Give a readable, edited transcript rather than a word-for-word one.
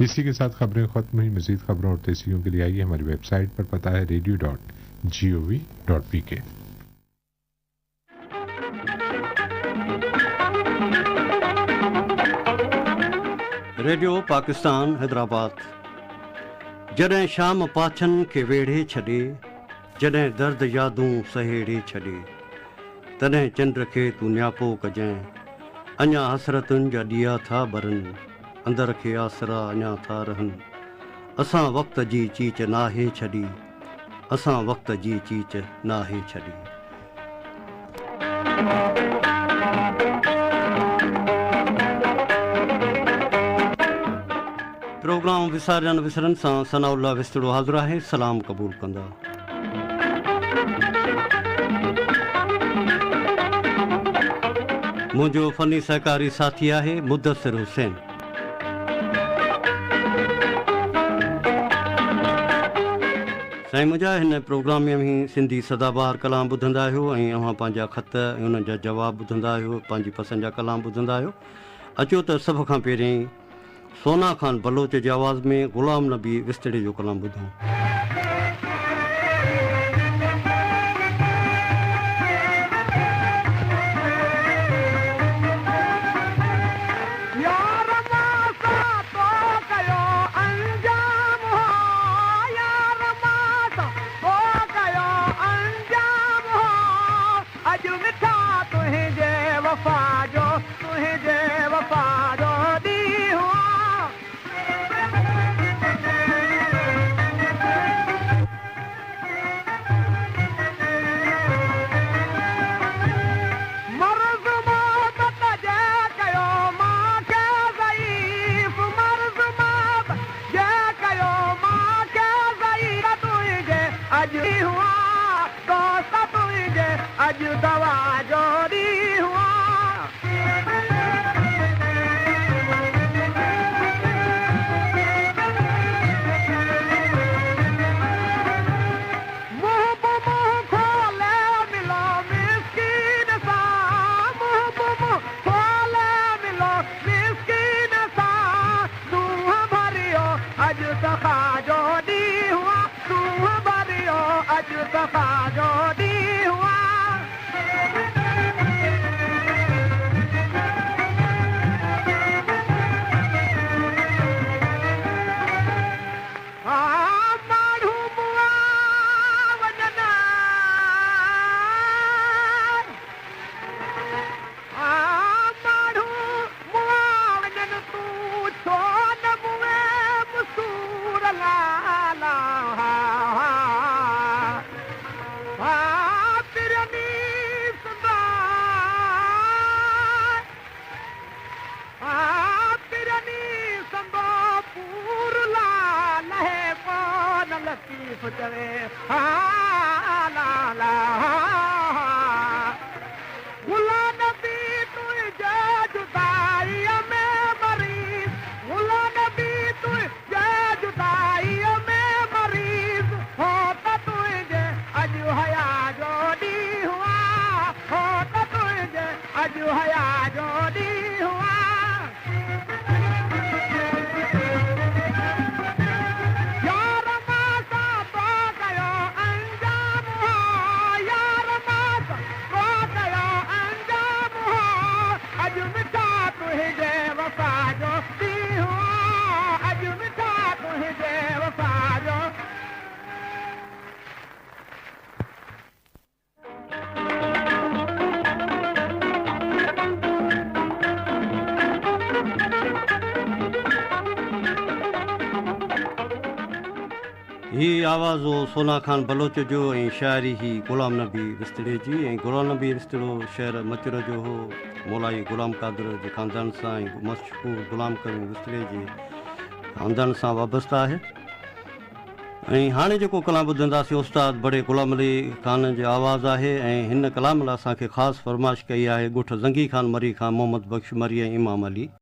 इसी के साथ खबरें खत्म हुई। मजीद खबरों और तस्वीरों के लिए आइए हमारी वेबसाइट पर, पता है radio.gov.pk। रेडियो पाकिस्तान हैदराबाद। जॾहिं शाम पाछनि खे वेढ़े छॾे, जॾहिं दर्द यादूं सहेड़े छॾे, तॾहिं चंड खे तूं नियापो कजांइ। अञा हसरतुनि जा ॾीआ था ॿरनि, अंदर खे आसरा अञा था रहनि। असां वक़्त जी चीच नाहे छॾी, असां वक़्त जी चीच नाहे छॾी। प्रोग्राम विसारनि विसरनि सां सनाउल्ला विस्तड़ो हाज़िर आहे। सलाम क़बूल कंदा। मुंहिंजो फ़नी सहकारी साथी आहे मुदसिर हुसैन। साईं, मुंहिंजा हिन प्रोग्राम में ई सिंधी सदाबहार कलाम ॿुधंदा आहियो ऐं अव्हां पंहिंजा ख़त ऐं उन्हनि जा जवाब ॿुधंदा आहियो, पंहिंजी पसंदि जा कलाम ॿुधंदा आहियो। अचो त सभ खां पहिरीं सोना ख़ान बलोच जे आवाज़ में ग़ुलाम नबी विस्तड़े जो कलाम ॿुधूं। ही आवाज़ हो सोना ख़ान बलोच जो ऐं शाइरी ही ग़ुलाम नबी विस्तड़े जी। ऐं ग़ुलाम नबी विस्तड़ो शहर मचुर जो हो, मौलाई ग़ुलाम क़ादिर जे ख़ानदान सां ऐं मशहूर ग़ुलाम करीम विस्तड़े जे ख़ानदान सां वाबस्ता आहे। ऐं हाणे जेको कलाम ॿुधंदासीं उस्ताद बड़े ग़ुलाम अली ख़ान जी आवाज़ आहे। ऐं हिन कलाम लाइ असांखे ख़ासि फरमाइश कई आहे ॻोठ ज़ंगी ख़ान मरी खां मोहम्मद बख्श मरी ऐं इमाम अली।